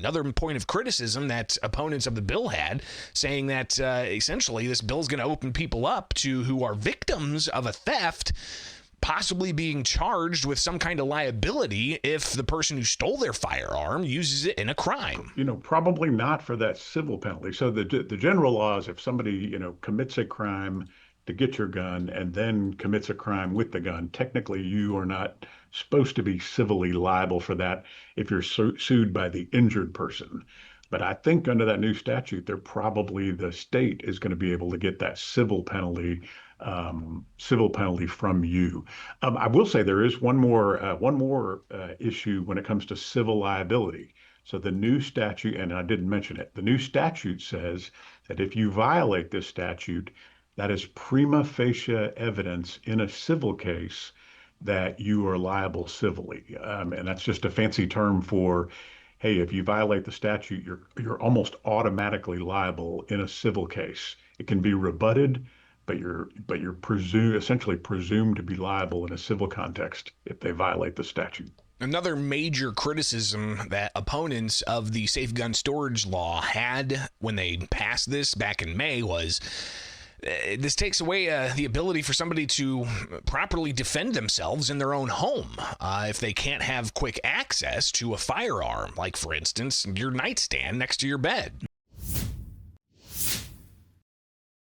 another point of criticism that opponents of the bill had, saying that essentially this bill is going to open people up to who are victims of a theft possibly being charged with some kind of liability if the person who stole their firearm uses it in a crime. Probably not for that civil penalty. So the general law is if somebody, commits a crime to get your gun and then commits a crime with the gun, technically you are not supposed to be civilly liable for that if you're sued by the injured person. But I think under that new statute, the state is going to be able to get that civil penalty from you. I will say there is one more issue when it comes to civil liability. So the new statute, and I didn't mention it, the new statute says that if you violate this statute, that is prima facie evidence in a civil case that you are liable civilly. And that's just a fancy term for, hey, if you violate the statute, you're almost automatically liable in a civil case. It can be rebutted, but you're essentially presumed to be liable in a civil context if they violate the statute. Another major criticism that opponents of the safe gun storage law had when they passed this back in May was this takes away the ability for somebody to properly defend themselves in their own home if they can't have quick access to a firearm, like, for instance, your nightstand next to your bed.